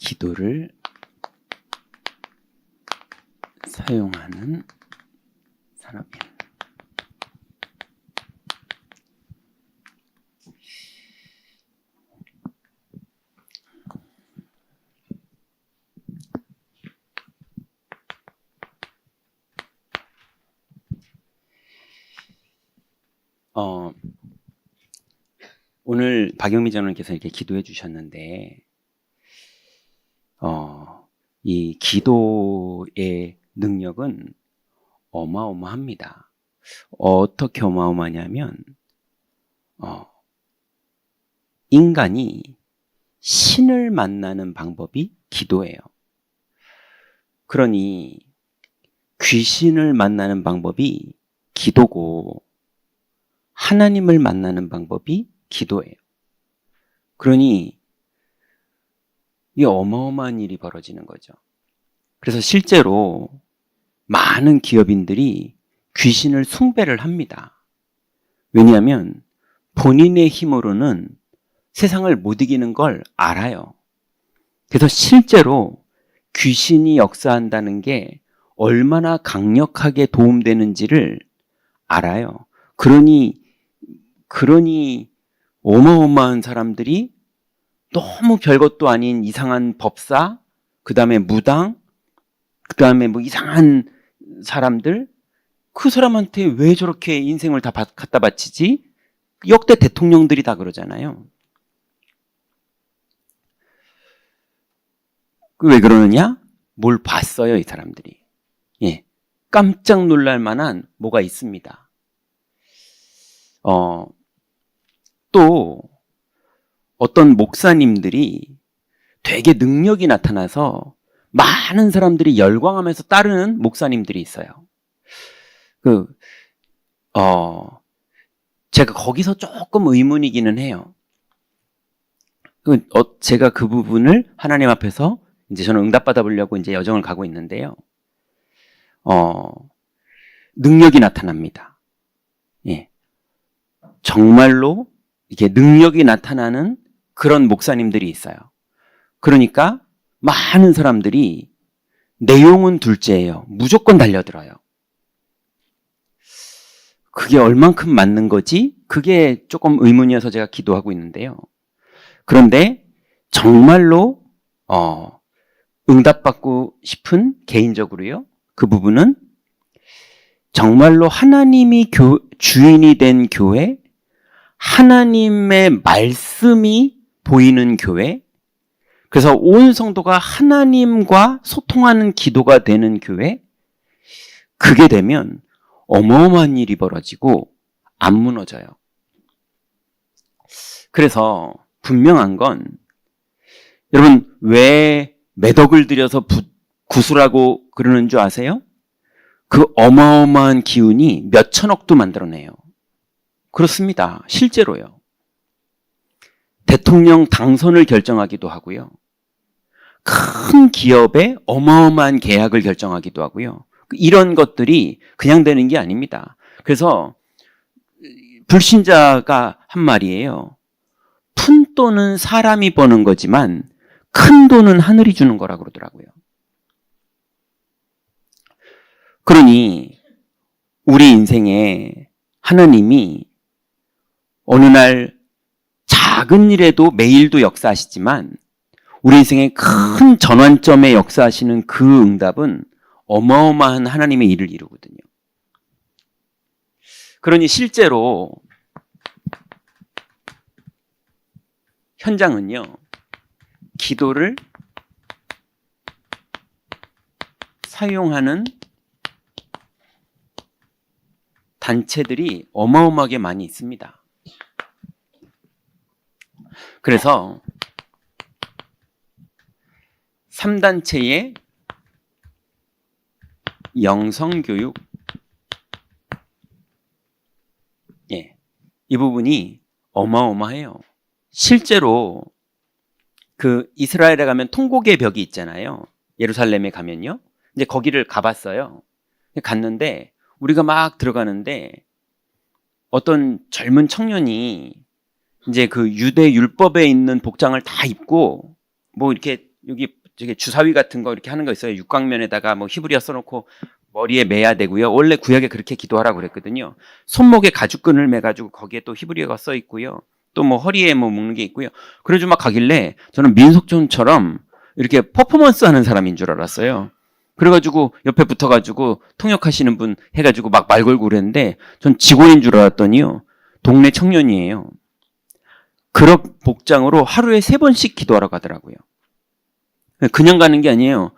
기도를 사용하는 산업인. 오늘 박영미 전원께서 이렇게 기도해 주셨는데, 이 기도의 능력은 어마어마합니다. 어떻게 어마어마하냐면, 인간이 신을 만나는 방법이 기도예요. 그러니 귀신을 만나는 방법이 기도고, 하나님을 만나는 방법이 기도예요. 그러니 이 어마어마한 일이 벌어지는 거죠. 그래서 실제로 많은 기업인들이 귀신을 숭배를 합니다. 왜냐하면 본인의 힘으로는 세상을 못 이기는 걸 알아요. 그래서 실제로 귀신이 역사한다는 게 얼마나 강력하게 도움되는지를 알아요. 그러니 어마어마한 사람들이 너무 별것도 아닌 이상한 법사, 그 다음에 무당, 그 다음에 뭐 이상한 사람들, 그 사람한테 왜 저렇게 인생을 다 갖다 바치지? 역대 대통령들이 다 그러잖아요. 왜 그러느냐? 뭘 봤어요, 이 사람들이. 예, 깜짝 놀랄 만한 뭐가 있습니다. 또 어떤 목사님들이 되게 능력이 나타나서 많은 사람들이 열광하면서 따르는 목사님들이 있어요. 제가 거기서 조금 의문이기는 해요. 제가 그 부분을 하나님 앞에서 이제 저는 응답받아 보려고 이제 여정을 가고 있는데요. 능력이 나타납니다. 예. 정말로 이렇게 능력이 나타나는 그런 목사님들이 있어요. 그러니까 많은 사람들이 내용은 둘째예요. 무조건 달려들어요. 그게 얼만큼 맞는 거지? 그게 조금 의문이어서 제가 기도하고 있는데요. 그런데 정말로 응답받고 싶은 개인적으로요. 그 부분은 정말로 하나님이 주인이 된 교회, 하나님의 말씀이 보이는 교회, 그래서 온 성도가 하나님과 소통하는 기도가 되는 교회, 그게 되면 어마어마한 일이 벌어지고 안 무너져요. 그래서 분명한 건, 여러분 왜 매덕을 들여서 구슬하고 그러는 줄 아세요? 그 어마어마한 기운이 몇 천억도 만들어내요. 그렇습니다. 실제로요. 대통령 당선을 결정하기도 하고요. 큰 기업의 어마어마한 계약을 결정하기도 하고요. 이런 것들이 그냥 되는 게 아닙니다. 그래서 불신자가 한 말이에요. 푼 돈은 사람이 버는 거지만 큰 돈은 하늘이 주는 거라고 그러더라고요. 그러니 우리 인생에 하나님이 어느 날 작은 일에도 매일도 역사하시지만 우리 인생의 큰 전환점에 역사하시는 그 응답은 어마어마한 하나님의 일을 이루거든요. 그러니 실제로 현장은요, 기도를 사용하는 단체들이 어마어마하게 많이 있습니다. 그래서 3단체의 영성교육, 이 부분이 어마어마해요. 실제로 그 이스라엘에 가면 통곡의 벽이 있잖아요. 예루살렘에 가면요. 이제 거기를 가봤어요. 갔는데 우리가 막 들어가는데 어떤 젊은 청년이 이제 그 유대 율법에 있는 복장을 다 입고 뭐 이렇게 여기 저게 주사위 같은 거 이렇게 하는 거 있어요. 육각면에다가 뭐 히브리어 써놓고 머리에 매야 되고요. 원래 구약에 그렇게 기도하라고 그랬거든요. 손목에 가죽끈을 매가지고 거기에 또 히브리어가 써 있고요. 또 뭐 허리에 뭐 묶는 게 있고요. 그래가지고 막 가길래 저는 민속촌처럼 이렇게 퍼포먼스 하는 사람인 줄 알았어요. 그래가지고 옆에 붙어가지고 통역하시는 분 해가지고 막 말 걸고 그랬는데 전 직원인 줄 알았더니요. 동네 청년이에요. 그런 복장으로 하루에 3번씩 기도하러 가더라고요. 그냥 가는 게 아니에요.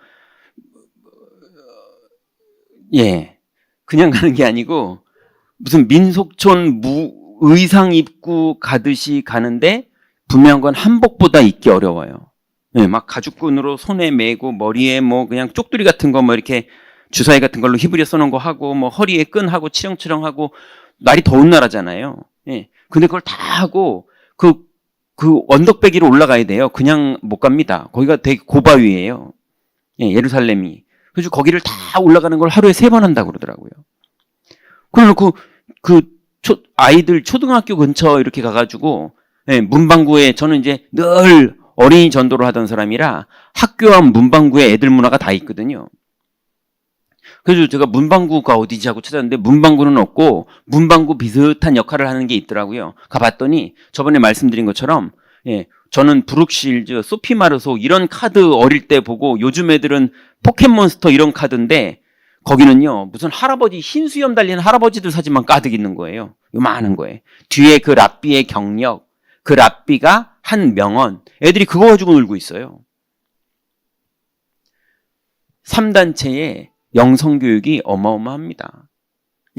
예. 그냥 가는 게 아니고 무슨 민속촌 의상 입고 가듯이 가는데 분명한 건 한복보다 입기 어려워요. 예, 막 가죽끈으로 손에 매고 머리에 뭐 그냥 쪽두리 같은 거 뭐 이렇게 주사위 같은 걸로 히브리어 써놓은 거 하고 뭐 허리에 끈하고 치렁치렁하고 날이 더운 나라잖아요. 예. 근데 그걸 다 하고 그 언덕배기로 올라가야 돼요. 그냥 못 갑니다. 거기가 되게 고바위예요. 예, 예루살렘이. 그래서 거기를 다 올라가는 걸 하루에 3번 한다고 그러더라고요. 그래놓고 아이들 초등학교 근처 이렇게 가가지고 예, 문방구에 저는 이제 늘 어린이 전도를 하던 사람이라 학교 앞 문방구에 애들 문화가 다 있거든요. 그래서 제가 문방구가 어디지 하고 찾았는데 문방구는 없고 문방구 비슷한 역할을 하는 게 있더라고요. 가봤더니 저번에 말씀드린 것처럼 예, 저는 브룩실즈, 소피마르소 이런 카드 어릴 때 보고 요즘 애들은 포켓몬스터 이런 카드인데 거기는요 무슨 할아버지 흰 수염 달린 할아버지들 사진만 가득 있는 거예요. 요만한 거예요. 뒤에 그 랍비의 경력, 그 랍비가 한 명언, 애들이 그거 가지고 놀고 있어요. 3단체의 영성교육이 어마어마합니다.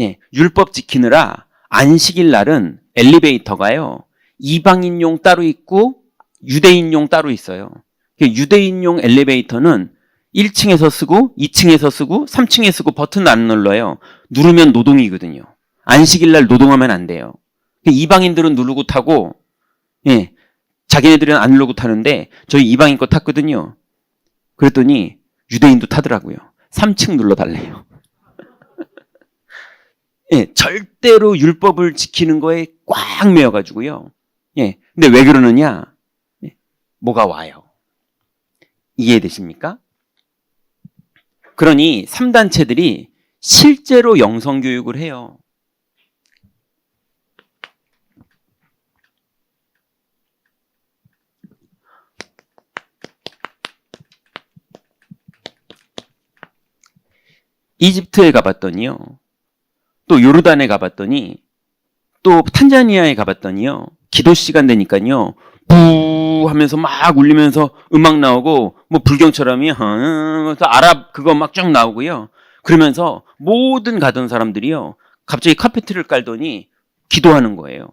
예, 율법 지키느라 안식일 날은 엘리베이터가요. 이방인용 따로 있고 유대인용 따로 있어요. 유대인용 엘리베이터는 1층에서 쓰고 2층에서 쓰고 3층에 쓰고 버튼 안 눌러요. 누르면 노동이거든요. 안식일 날 노동하면 안 돼요. 이방인들은 누르고 타고 예, 자기네들은 안 누르고 타는데 저희 이방인 거 탔거든요. 그랬더니 유대인도 타더라고요. 3층 눌러달래요. 예, 절대로 율법을 지키는 거에 꽉 매여가지고요. 예, 근데 왜 그러느냐? 예, 뭐가 와요? 이해되십니까? 그러니 3단체들이 실제로 영성교육을 해요. 이집트에 가봤더니요. 또 요르단에 가봤더니 또 탄자니아에 가봤더니요. 기도 시간 되니까요. 부 하면서 막 울리면서 음악 나오고 뭐 불경처럼이 아랍 그거 막 쫙 나오고요. 그러면서 모든 가던 사람들이요. 갑자기 카페트를 깔더니 기도하는 거예요.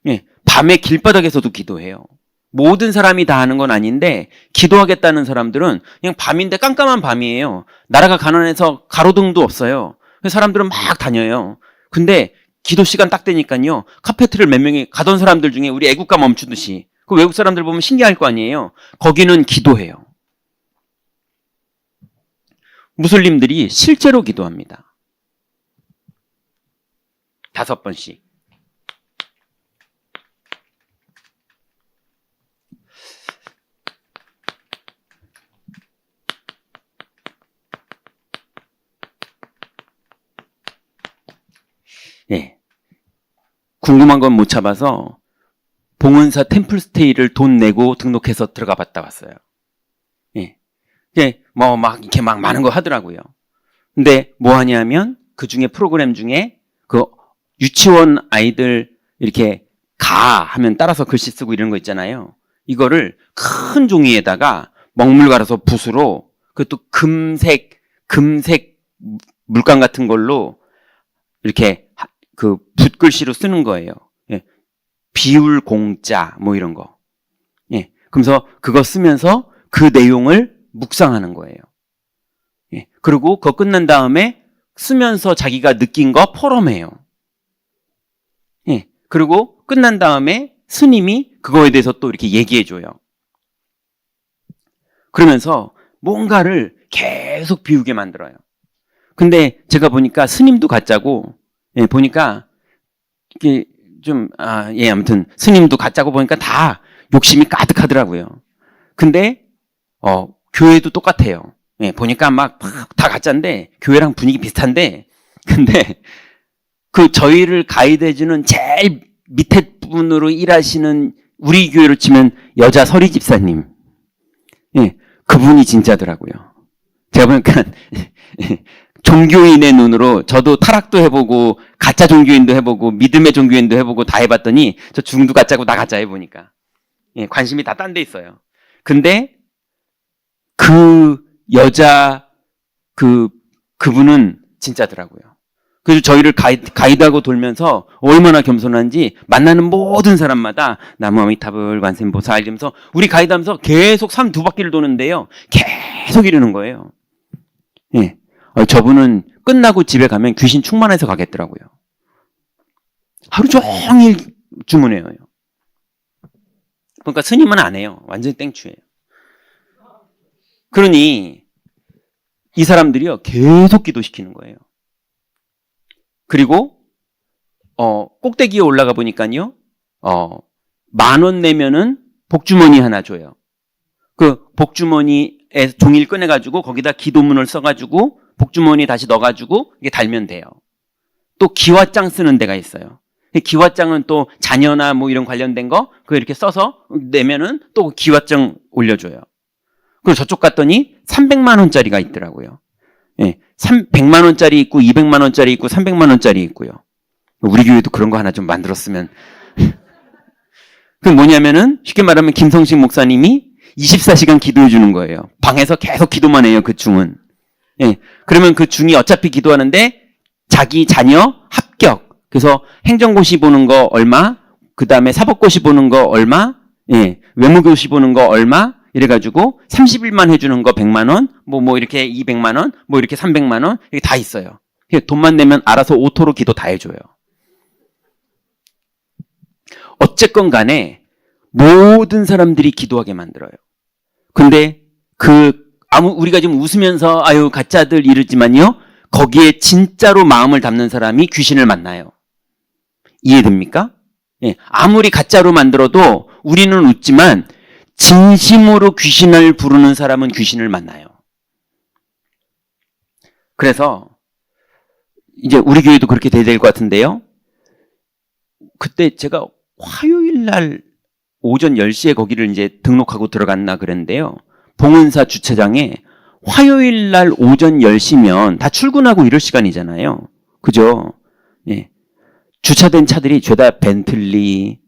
예, 밤에 길바닥에서도 기도해요. 모든 사람이 다 하는 건 아닌데 기도하겠다는 사람들은 그냥 밤인데 깜깜한 밤이에요. 나라가 가난해서 가로등도 없어요. 그래서 사람들은 막 다녀요. 근데 기도 시간 딱 되니까요. 카페트를 몇 명이 가던 사람들 중에 우리 애국가 멈추듯이 그 외국 사람들 보면 신기할 거 아니에요. 거기는 기도해요. 무슬림들이 실제로 기도합니다. 5번씩. 예. 궁금한 건 못 잡아서 봉은사 템플스테이를 돈 내고 등록해서 들어가 봤다 왔어요. 예. 예, 뭐 막 이렇게 막 많은 거 하더라고요. 근데 뭐 하냐면 그 중에 프로그램 중에 그 유치원 아이들 이렇게 가 하면 따라서 글씨 쓰고 이런 거 있잖아요. 이거를 큰 종이에다가 먹물 갈아서 붓으로 그것도 금색 물감 같은 걸로 이렇게 그 붓글씨로 쓰는 거예요. 예. 비울 공자 뭐 이런 거. 예. 그러면서 그거 쓰면서 그 내용을 묵상하는 거예요. 예. 그리고 그거 끝난 다음에 쓰면서 자기가 느낀 거 포럼해요. 예. 그리고 끝난 다음에 스님이 그거에 대해서 또 이렇게 얘기해줘요. 그러면서 뭔가를 계속 비우게 만들어요. 근데 제가 보니까 스님도 가짜고, 예, 보니까 이게 좀, 예, 아무튼 스님도 가짜고 보니까 다 욕심이 가득하더라고요. 근데 교회도 똑같아요. 예, 보니까 막 다 가짜인데 교회랑 분위기 비슷한데 근데 그 저희를 가이드해주는 제일 밑에 분으로 일하시는 우리 교회로 치면 여자 서리 집사님, 예, 그분이 진짜더라고요. 제가 보니까 종교인의 눈으로 저도 타락도 해보고 가짜 종교인도 해보고 믿음의 종교인도 해보고 다 해봤더니 저 중도 가짜고 나 가짜 해보니까 예, 관심이 다 딴 데 있어요. 근데 그 여자 그분은 진짜더라고요. 그래서 저희를 가이드하고 돌면서 얼마나 겸손한지 만나는 모든 사람마다 나무 아미타불 관세음보살 이러면서 우리 가이드하면서 계속 산 2바퀴를 도는데요. 계속 이러는 거예요. 예. 저분은 끝나고 집에 가면 귀신 충만해서 가겠더라고요. 하루 종일 주문해요. 그러니까 스님은 안 해요. 완전히 땡추예요. 그러니 이 사람들이요 계속 기도시키는 거예요. 그리고 꼭대기에 올라가 보니까요 10,000원 내면은 복주머니 하나 줘요. 그 복주머니에 종이를 꺼내가지고 거기다 기도문을 써가지고 복주머니에 다시 넣어가지고 이게 달면 돼요. 또 기와장 쓰는 데가 있어요. 기와장은 또 자녀나 뭐 이런 관련된 거 그거 이렇게 써서 내면은 또 기와장 올려줘요. 그리고 저쪽 갔더니 300만 원짜리가 있더라고요. 예, 100만 원짜리 있고 200만 원짜리 있고 300만 원짜리 있고요. 우리 교회도 그런 거 하나 좀 만들었으면. 그 뭐냐면은 쉽게 말하면 김성식 목사님이 24시간 기도해 주는 거예요. 방에서 계속 기도만 해요. 그 중은. 예, 그러면 그 중이 어차피 기도하는데 자기 자녀 합격. 그래서 행정고시 보는 거 얼마, 그 다음에 사법고시 보는 거 얼마, 예, 외무고시 보는 거 얼마, 이래가지고 30일만 해주는 거 100만 원, 뭐 이렇게 200만 원, 뭐 이렇게 300만 원, 이게 다 있어요. 돈만 내면 알아서 오토로 기도 다 해줘요. 어쨌건 간에 모든 사람들이 기도하게 만들어요. 근데 우리가 지금 웃으면서 아유 가짜들 이러지만요, 거기에 진짜로 마음을 담는 사람이 귀신을 만나요. 이해됩니까? 예, 아무리 가짜로 만들어도 우리는 웃지만 진심으로 귀신을 부르는 사람은 귀신을 만나요. 그래서 이제 우리 교회도 그렇게 돼야 될 것 같은데요. 그때 제가 화요일 날 오전 10시에 거기를 이제 등록하고 들어갔나 그랬는데요. 봉은사 주차장에 화요일 날 오전 10시면 다 출근하고 이럴 시간이잖아요. 그죠? 예. 주차된 차들이 죄다 벤틀리,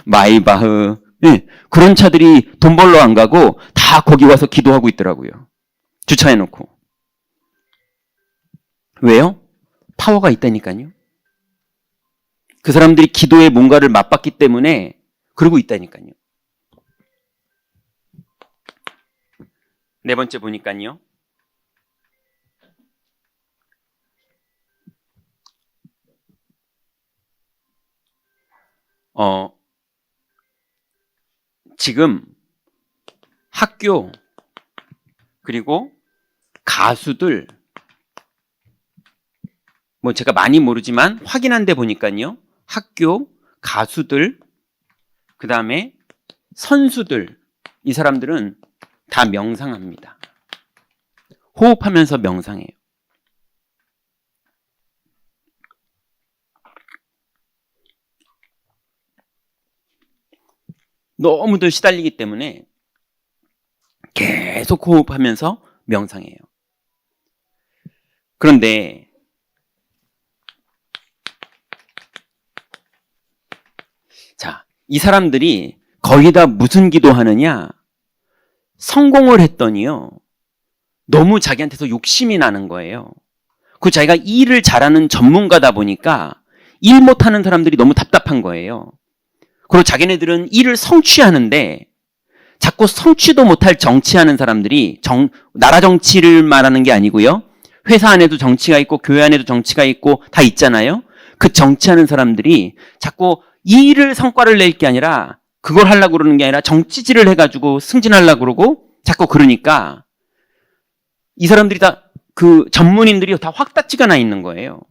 마이바흐, 예. 그런 차들이 돈 벌러 안 가고 다 거기 와서 기도하고 있더라고요. 주차해놓고. 왜요? 파워가 있다니까요. 그 사람들이 기도에 뭔가를 맛봤기 때문에 그러고 있다니까요. 네 번째 보니까요. 지금 학교 그리고 가수들 뭐 제가 많이 모르지만 확인한 데 보니까요. 학교, 가수들, 그 다음에 선수들, 이 사람들은 다 명상합니다. 호흡하면서 명상해요. 너무들 시달리기 때문에 계속 호흡하면서 명상해요. 그런데 자, 이 사람들이 거의 다 무슨 기도하느냐? 성공을 했더니요, 너무 자기한테서 욕심이 나는 거예요. 그 자기가 일을 잘하는 전문가다 보니까 일 못하는 사람들이 너무 답답한 거예요. 그리고 자기네들은 일을 성취하는데 자꾸 성취도 못할 정치하는 사람들이 나라 정치를 말하는 게 아니고요. 회사 안에도 정치가 있고 교회 안에도 정치가 있고 다 있잖아요. 그 정치하는 사람들이 자꾸 이 일을 성과를 낼 게 아니라 그걸 하려고 그러는 게 아니라 정치질을 해가지고 승진하려고 그러고 자꾸 그러니까 이 사람들이 다 그 전문인들이 다 화딱지가 나 있는 거예요.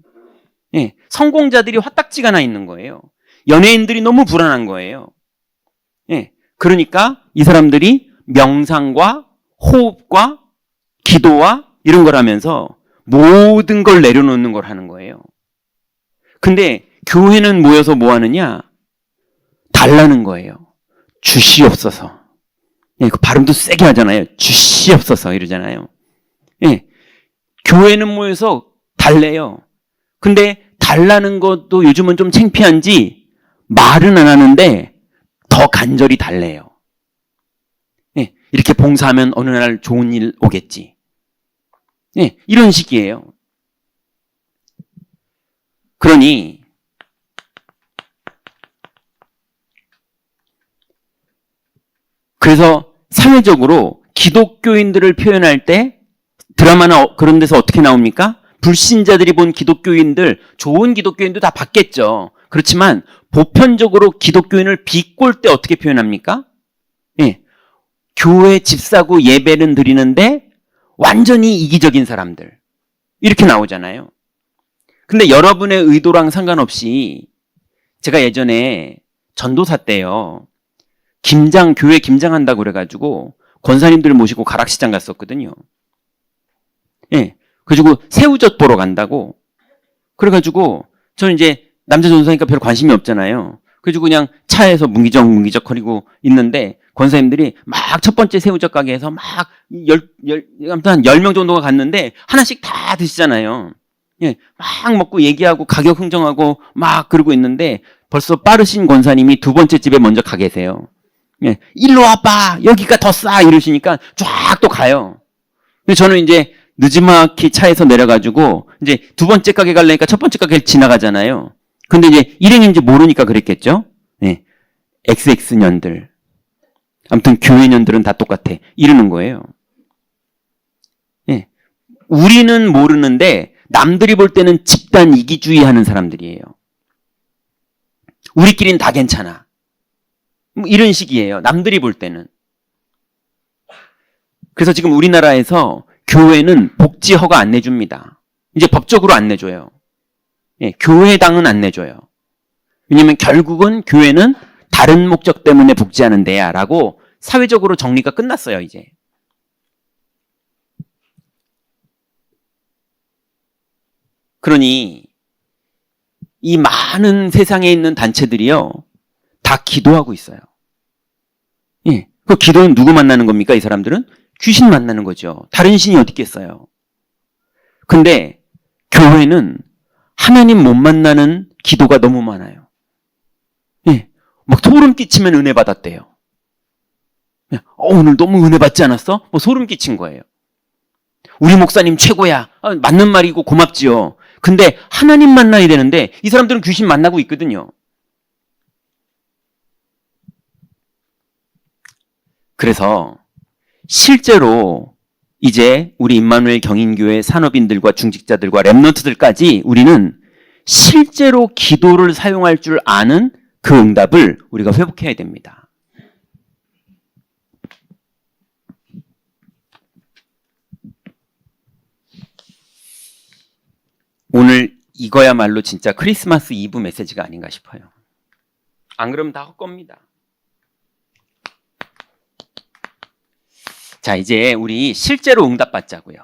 예, 성공자들이 화딱지가 나 있는 거예요. 연예인들이 너무 불안한 거예요. 예, 그러니까 이 사람들이 명상과 호흡과 기도와 이런 걸 하면서 모든 걸 내려놓는 걸 하는 거예요. 근데 교회는 모여서 뭐 하느냐? 달라는 거예요. 주시옵소서. 예, 그 발음도 세게 하잖아요. 주시옵소서 이러잖아요. 예, 교회는 모여서 달래요. 근데 달라는 것도 요즘은 좀 창피한지 말은 안 하는데 더 간절히 달래요. 예, 이렇게 봉사하면 어느 날 좋은 일 오겠지. 예, 이런 식이에요. 그러니 그래서 사회적으로 기독교인들을 표현할 때 드라마나 그런 데서 어떻게 나옵니까? 불신자들이 본 기독교인들, 좋은 기독교인도 다 봤겠죠. 그렇지만 보편적으로 기독교인을 비꼴 때 어떻게 표현합니까? 예, 교회 집사고 예배는 드리는데 완전히 이기적인 사람들. 이렇게 나오잖아요. 근데 여러분의 의도랑 상관없이 제가 예전에 전도사 때요. 교회 김장한다고 그래가지고 권사님들 모시고 가락시장 갔었거든요. 예. 그래가지고 새우젓 보러 간다고. 그래가지고 저는 이제 남자 전도사니까 별 관심이 없잖아요. 그래가지고 그냥 차에서 뭉기적 거리고 있는데 권사님들이 막 첫 번째 새우젓 가게에서 막 아무튼 한 10명 정도가 갔는데 하나씩 다 드시잖아요. 예. 막 먹고 얘기하고 가격 흥정하고 막 그러고 있는데 벌써 빠르신 권사님이 두 번째 집에 먼저 가 계세요. 예. 일로 와봐. 여기가 더 싸. 이러시니까 쫙 또 가요. 그래서 저는 이제 느지막이 차에서 내려가지고 이제 두 번째 가게 가려니까 첫 번째 가게를 지나가잖아요. 근데 이제 일행인지 모르니까 그랬겠죠. 예. XX년들. 아무튼 교회년들은 다 똑같아. 이러는 거예요. 예. 우리는 모르는데 남들이 볼 때는 집단 이기주의 하는 사람들이에요. 우리끼리는 다 괜찮아. 뭐 이런 식이에요. 남들이 볼 때는. 그래서 지금 우리나라에서 교회는 복지 허가 안 내줍니다. 이제 법적으로 안 내줘요. 예, 교회당은 안 내줘요. 왜냐면 결국은 교회는 다른 목적 때문에 복지하는 데야 라고 사회적으로 정리가 끝났어요, 이제. 그러니 이 많은 세상에 있는 단체들이요. 다 기도하고 있어요. 예. 그 기도는 누구 만나는 겁니까? 이 사람들은? 귀신 만나는 거죠. 다른 신이 어디 있겠어요. 근데 교회는 하나님 못 만나는 기도가 너무 많아요. 예. 막 소름 끼치면 은혜 받았대요. 예. 오늘 너무 은혜 받지 않았어? 뭐 소름 끼친 거예요. 우리 목사님 최고야. 맞는 말이고 고맙지요. 근데 하나님 만나야 되는데 이 사람들은 귀신 만나고 있거든요. 그래서 실제로 이제 우리 임마누엘 경인교회 산업인들과 중직자들과 랩런트들까지 우리는 실제로 기도를 사용할 줄 아는 그 응답을 우리가 회복해야 됩니다. 오늘 이거야말로 진짜 크리스마스 이브 메시지가 아닌가 싶어요. 안 그러면 다 헛겁니다. 자, 이제 우리 실제로 응답받자고요.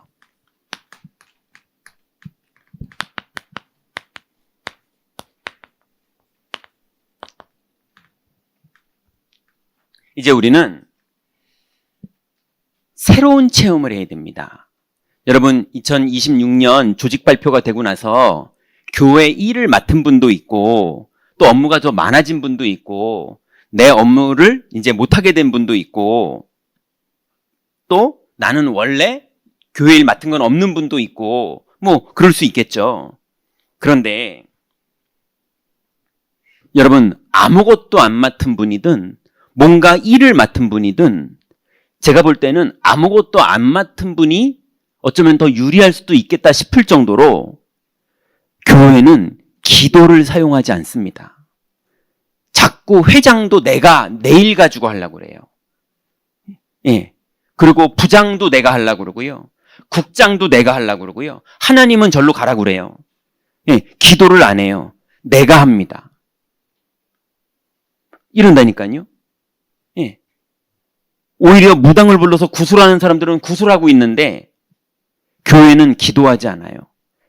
이제 우리는 새로운 체험을 해야 됩니다. 여러분, 2026년 조직 발표가 되고 나서 교회 일을 맡은 분도 있고 또 업무가 더 많아진 분도 있고 내 업무를 이제 못하게 된 분도 있고 또 나는 원래 교회 일 맡은 건 없는 분도 있고 뭐 그럴 수 있겠죠. 그런데 여러분 아무것도 안 맡은 분이든 뭔가 일을 맡은 분이든 제가 볼 때는 아무것도 안 맡은 분이 어쩌면 더 유리할 수도 있겠다 싶을 정도로 교회는 기도를 사용하지 않습니다. 자꾸 회장도 내가 내일 가지고 하려고 그래요. 예. 그리고 부장도 내가 하려고 그러고요. 국장도 내가 하려고 그러고요. 하나님은 절로 가라고 그래요. 예. 기도를 안 해요. 내가 합니다. 이런다니까요. 예. 오히려 무당을 불러서 구술하는 사람들은 구술하고 있는데 교회는 기도하지 않아요.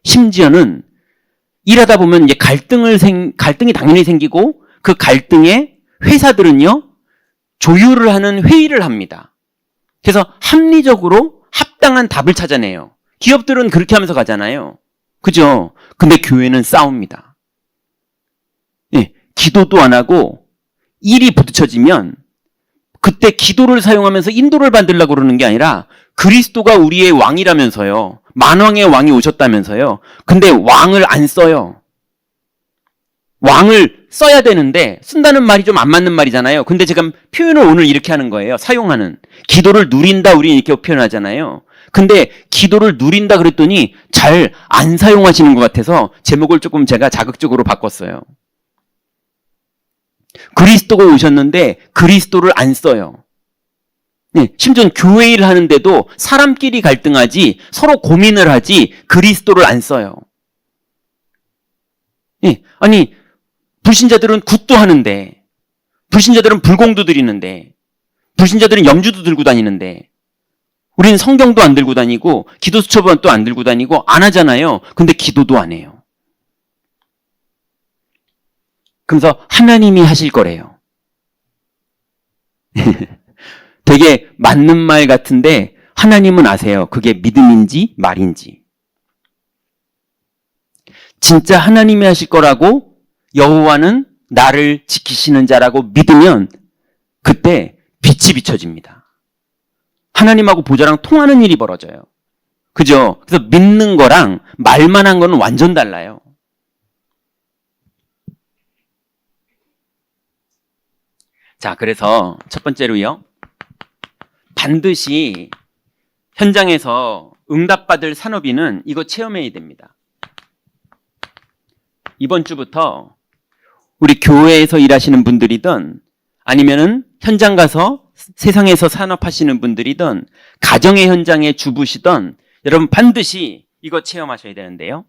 심지어는 일하다 보면 이제 갈등이 당연히 생기고 그 갈등에 회사들은요, 조율을 하는 회의를 합니다. 그래서 합리적으로 합당한 답을 찾아내요. 기업들은 그렇게 하면서 가잖아요. 그죠? 근데 교회는 싸웁니다. 예, 기도도 안 하고 일이 부딪혀지면 그때 기도를 사용하면서 인도를 받으려고 그러는 게 아니라 그리스도가 우리의 왕이라면서요. 만왕의 왕이 오셨다면서요. 근데 왕을 안 써요. 왕을 써야 되는데 쓴다는 말이 좀 안 맞는 말이잖아요. 근데 지금 표현을 오늘 이렇게 하는 거예요. 사용하는. 기도를 누린다 우리는 이렇게 표현하잖아요. 근데 기도를 누린다 그랬더니 잘 안 사용하시는 것 같아서 제목을 조금 제가 자극적으로 바꿨어요. 그리스도가 오셨는데 그리스도를 안 써요. 네, 심지어 교회 일 하는데도 사람끼리 갈등하지 서로 고민을 하지 그리스도를 안 써요. 네, 아니 불신자들은 굿도 하는데 불신자들은 불공도 드리는데 불신자들은 염주도 들고 다니는데 우리는 성경도 안 들고 다니고 기도 수첩도 안 들고 다니고 안 하잖아요. 근데 기도도 안 해요. 그래서 하나님이 하실 거래요. 되게 맞는 말 같은데 하나님은 아세요. 그게 믿음인지 말인지. 진짜 하나님이 하실 거라고 여호와는 나를 지키시는 자라고 믿으면 그때 빛이 비춰집니다. 하나님하고 보좌랑 통하는 일이 벌어져요. 그죠? 그래서 믿는 거랑 말만 한 거는 완전 달라요. 자, 그래서 첫 번째로요. 반드시 현장에서 응답받을 산업인은 이거 체험해야 됩니다. 이번 주부터 우리 교회에서 일하시는 분들이든 아니면은 현장 가서 세상에서 산업하시는 분들이든 가정의 현장에 주부시든 여러분 반드시 이거 체험하셔야 되는데요.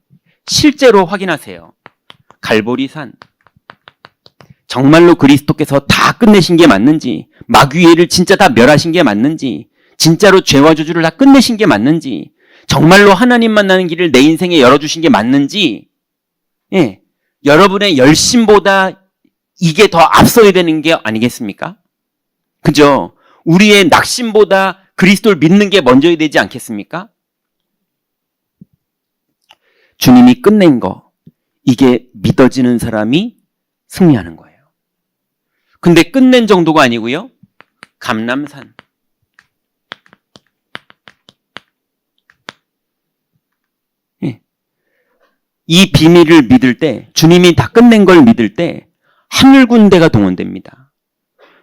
실제로 확인하세요. 갈보리산. 정말로 그리스도께서 다 끝내신 게 맞는지, 마귀를 진짜 다 멸하신 게 맞는지, 진짜로 죄와 저주를 다 끝내신 게 맞는지, 정말로 하나님 만나는 길을 내 인생에 열어주신 게 맞는지, 예, 여러분의 열심보다 이게 더 앞서야 되는 게 아니겠습니까? 그죠? 우리의 낙심보다 그리스도를 믿는 게 먼저야 되지 않겠습니까? 주님이 끝낸 거, 이게 믿어지는 사람이 승리하는 거예요. 근데 끝낸 정도가 아니고요. 감람산. 예. 이 비밀을 믿을 때, 주님이 다 끝낸 걸 믿을 때 하늘 군대가 동원됩니다.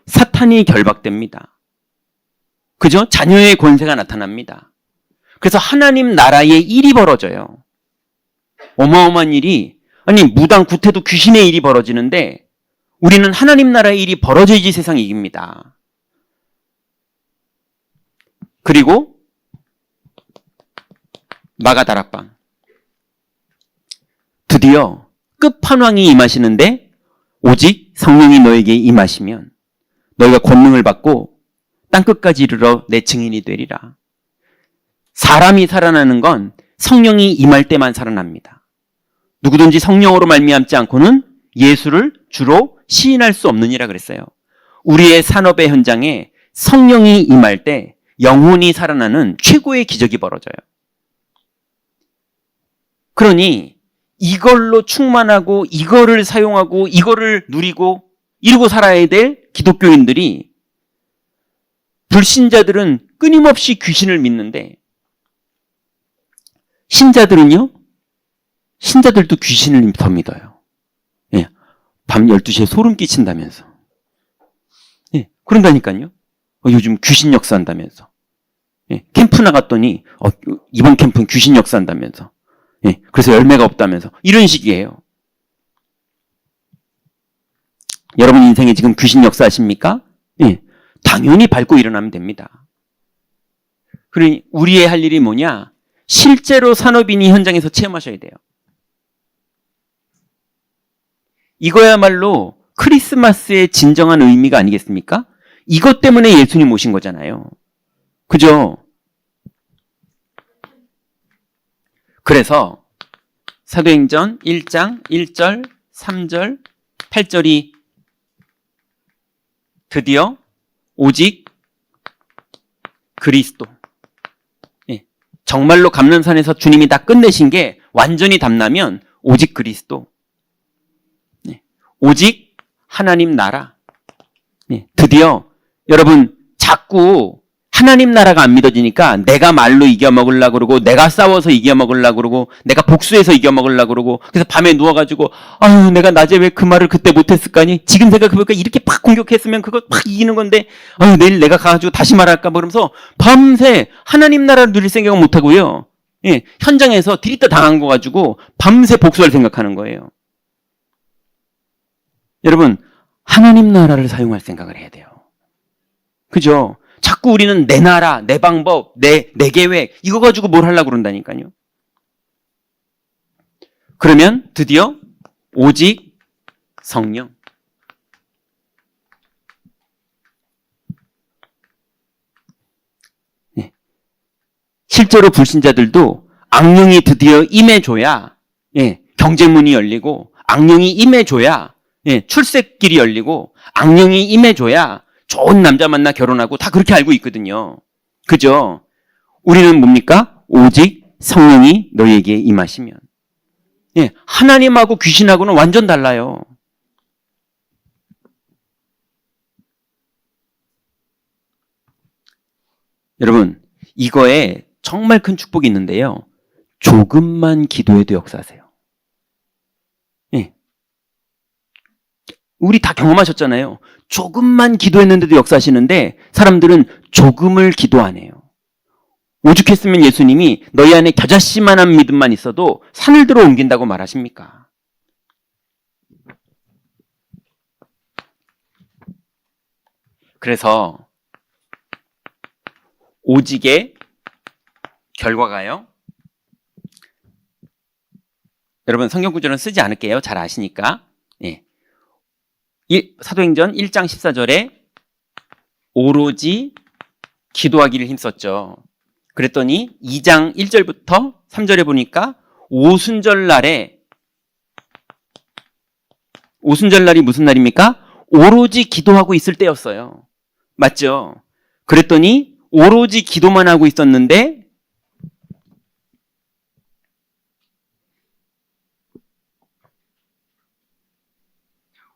사탄이 결박됩니다. 그죠? 자녀의 권세가 나타납니다. 그래서 하나님 나라의 일이 벌어져요. 어마어마한 일이, 아니 무당 구태도 귀신의 일이 벌어지는데 우리는 하나님 나라의 일이 벌어져야지 세상이 이깁니다. 그리고 마가다락방. 드디어 끝판왕이 임하시는데 오직 성령이 너에게 임하시면 너희가 권능을 받고 땅끝까지 이르러 내 증인이 되리라. 사람이 살아나는 건 성령이 임할 때만 살아납니다. 누구든지 성령으로 말미암지 않고는 예수를 주로 시인할 수 없느니라 그랬어요. 우리의 산업의 현장에 성령이 임할 때 영혼이 살아나는 최고의 기적이 벌어져요. 그러니 이걸로 충만하고 이거를 사용하고 이거를 누리고 이러고 살아야 될 기독교인들이, 불신자들은 끊임없이 귀신을 믿는데 신자들은요? 신자들도 귀신을 더 믿어요. 예, 밤 12시에 소름 끼친다면서. 예, 그런다니까요. 요즘 귀신 역사한다면서. 예, 캠프 나갔더니 이번 캠프는 귀신 역사한다면서. 예, 그래서 열매가 없다면서. 이런 식이에요. 여러분 인생에 지금 귀신 역사하십니까? 예, 당연히 밟고 일어나면 됩니다. 그러니 우리의 할 일이 뭐냐? 실제로 산업인이 현장에서 체험하셔야 돼요. 이거야말로 크리스마스의 진정한 의미가 아니겠습니까? 이것 때문에 예수님 오신 거잖아요. 그죠? 그래서 사도행전 1장 1절, 3절, 8절이 드디어 오직 그리스도. 예. 정말로 감람산에서 주님이 다 끝내신 게 완전히 담나면 오직 그리스도. 예. 오직 하나님 나라. 예. 드디어 여러분 자꾸 하나님 나라가 안 믿어지니까 내가 말로 이겨먹으려고 그러고 내가 싸워서 이겨먹으려고 그러고 내가 복수해서 이겨먹으려고 그러고 그래서 밤에 누워가지고 아유 내가 낮에 왜 그 말을 그때 못했을까니 지금 생각해보니까 이렇게 팍 공격했으면 그거 팍 이기는 건데 아유 내일 내가 가가지고 다시 말할까 뭐 그러면서 밤새 하나님 나라를 누릴 생각은 못하고요. 예, 현장에서 디리다 당한 거 가지고 밤새 복수할 생각하는 거예요. 여러분 하나님 나라를 사용할 생각을 해야 돼요. 그죠? 자꾸 우리는 내 나라, 내 방법, 내 계획 이거 가지고 뭘 하려고 그런다니까요. 그러면 드디어 오직 성령. 네. 실제로 불신자들도 악령이 드디어 임해줘야 경제문이 열리고 악령이 임해줘야 출세길이 열리고 악령이 임해줘야 좋은 남자 만나 결혼하고 다 그렇게 알고 있거든요. 그죠? 우리는 뭡니까? 오직 성령이 너희에게 임하시면. 하나님하고 귀신하고는 완전 달라요. 여러분, 이거에 정말 큰 축복이 있는데요. 조금만 기도해도 역사하세요. 우리 다 경험하셨잖아요. 조금만 기도했는데도 역사하시는데 사람들은 조금을 기도 안 해요. 오죽했으면 예수님이 너희 안에 겨자씨만한 믿음만 있어도 산을 들어 옮긴다고 말하십니까? 그래서 오직의 결과가요. 여러분 성경 구절은 쓰지 않을게요. 잘 아시니까. 사도행전 1장 14절에 오로지 기도하기를 힘썼죠. 그랬더니 2장 1절부터 3절에 보니까 오순절날이 무슨 날입니까? 오로지 기도하고 있을 때였어요. 맞죠? 그랬더니 오로지 기도만 하고 있었는데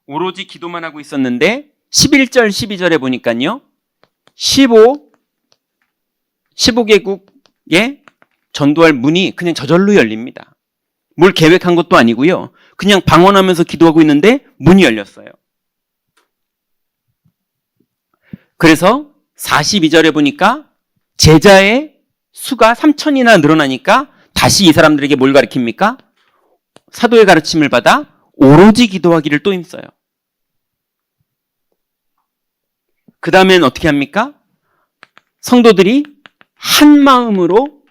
오로지 기도만 하고 있었는데 11절 12절에 보니까요. 15개국에 전도할 문이 그냥 저절로 열립니다. 뭘 계획한 것도 아니고요. 그냥 방언하면서 기도하고 있는데 문이 열렸어요. 그래서 42절에 보니까 제자의 수가 3,000이나 늘어나니까 다시 이 사람들에게 뭘 가르칩니까? 사도의 가르침을 받아 오로지 기도하기를 또 힘써요. 그 다음엔 어떻게 합니까? 성도들이 한 마음으로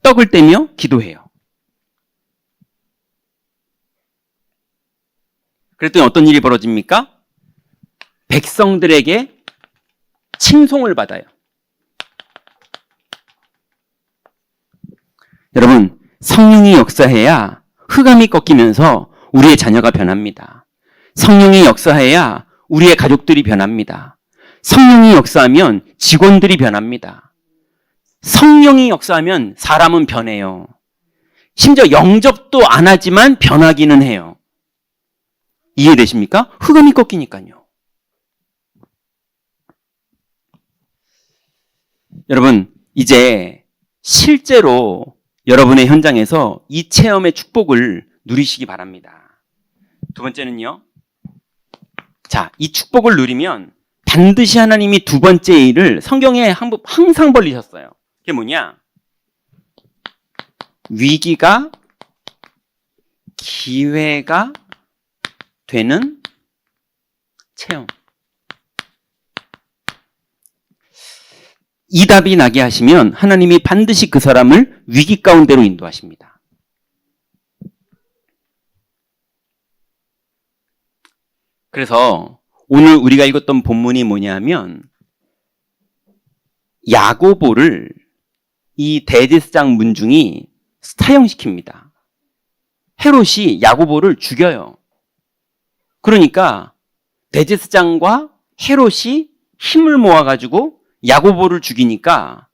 떡을 떼며 기도해요. 그랬더니 어떤 일이 벌어집니까? 백성들에게 칭송을 받아요. 여러분, 성령이 역사해야 흑암이 꺾이면서 우리의 자녀가 변합니다. 성령이 역사해야 우리의 가족들이 변합니다. 성령이 역사하면 직원들이 변합니다. 성령이 역사하면 사람은 변해요. 심지어 영접도 안 하지만 변하기는 해요. 이해되십니까? 흑암이 꺾이니까요. 여러분, 이제 실제로 여러분의 현장에서 이 체험의 축복을 누리시기 바랍니다. 두 번째는요. 자, 이 축복을 누리면 반드시 하나님이 두 번째 일을 성경에 항상 벌리셨어요. 그게 뭐냐? 위기가 기회가 되는 체험. 이 답이 나게 하시면 하나님이 반드시 그 사람을 위기 가운데로 인도하십니다. 그래서 오늘 우리가 읽었던 본문이 뭐냐면 야고보를 이 대제사장 문중이 사형시킵니다. 헤롯이 야고보를 죽여요. 그러니까 대제사장과 헤롯이 힘을 모아가지고 야고보를 죽이니까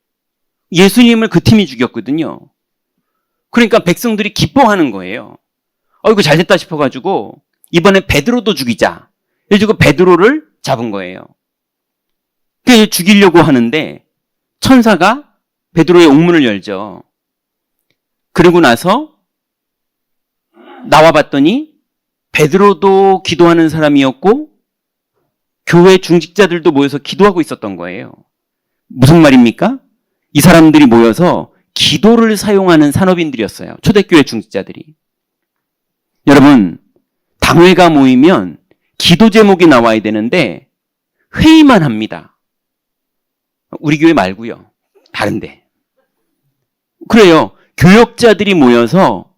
예수님을 그 팀이 죽였거든요. 그러니까 백성들이 기뻐하는 거예요. 이거 잘됐다 싶어가지고 이번에 베드로도 죽이자. 그래가지고 베드로를 잡은 거예요. 그래서 죽이려고 하는데 천사가 베드로의 옥문을 열죠. 그러고 나서 나와봤더니 베드로도 기도하는 사람이었고 교회 중직자들도 모여서 기도하고 있었던 거예요. 무슨 말입니까? 이 사람들이 모여서 기도를 사용하는 산업인들이었어요. 초대교회 중직자들이. 여러분, 당회가 모이면 기도 제목이 나와야 되는데 회의만 합니다. 우리 교회 말고요. 다른데. 그래요. 교역자들이 모여서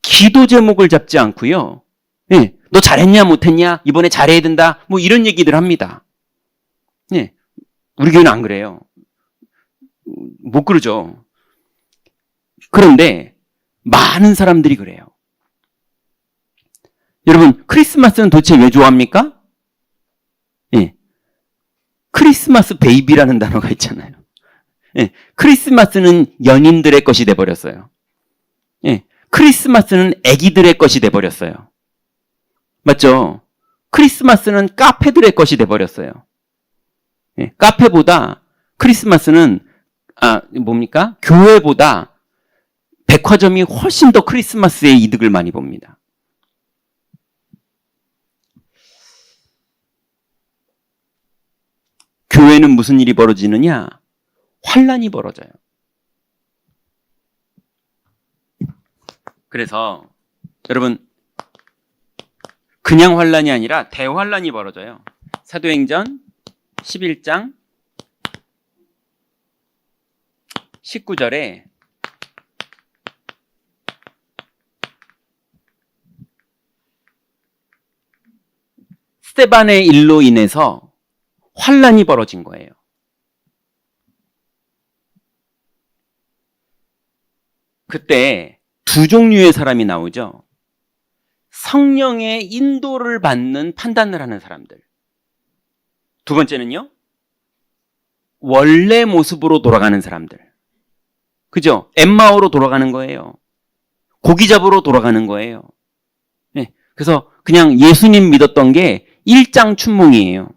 기도 제목을 잡지 않고요. 네, 너 잘했냐 못했냐 이번에 잘해야 된다 뭐 이런 얘기들 합니다. 네, 우리 교회는 안 그래요. 못 그러죠. 그런데 많은 사람들이 그래요. 여러분, 크리스마스는 도대체 왜 좋아합니까? 네, 크리스마스 베이비라는 단어가 있잖아요. 네, 크리스마스는 연인들의 것이 돼버렸어요. 네, 크리스마스는 애기들의 것이 돼버렸어요. 맞죠? 크리스마스는 카페들의 것이 돼버렸어요. 네, 카페보다 크리스마스는 뭡니까? 교회보다 백화점이 훨씬 더 크리스마스의 이득을 많이 봅니다. 교회는 무슨 일이 벌어지느냐? 환란이 벌어져요. 그래서 여러분 그냥 환란이 아니라 대환란이 벌어져요. 사도행전 11장 19절에 스데반의 일로 인해서 환란이 벌어진 거예요. 그때 두 종류의 사람이 나오죠. 성령의 인도를 받는 판단을 하는 사람들. 두 번째는요. 원래 모습으로 돌아가는 사람들. 그죠? 엠마오로 돌아가는 거예요. 고기 잡으러 돌아가는 거예요. 네. 그래서 그냥 예수님 믿었던 게 일장춘몽이에요.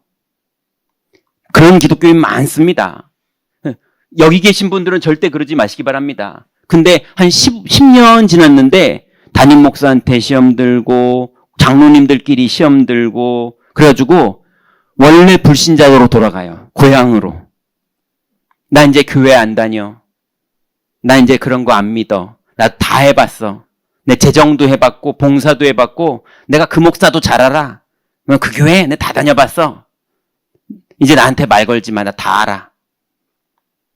그런 기독교인 많습니다. 여기 계신 분들은 절대 그러지 마시기 바랍니다. 근데 한 10년 지났는데 담임 목사한테 시험 들고 장로님들끼리 시험 들고 그래가지고 원래 불신자로 돌아가요. 고향으로. 나 이제 교회 안 다녀. 나 이제 그런 거 안 믿어. 나 다 해봤어. 내 재정도 해봤고 봉사도 해봤고 내가 그 목사도 잘 알아. 그 교회 내가 다 다녀봤어. 이제 나한테 말 걸지 마. 나 다 알아.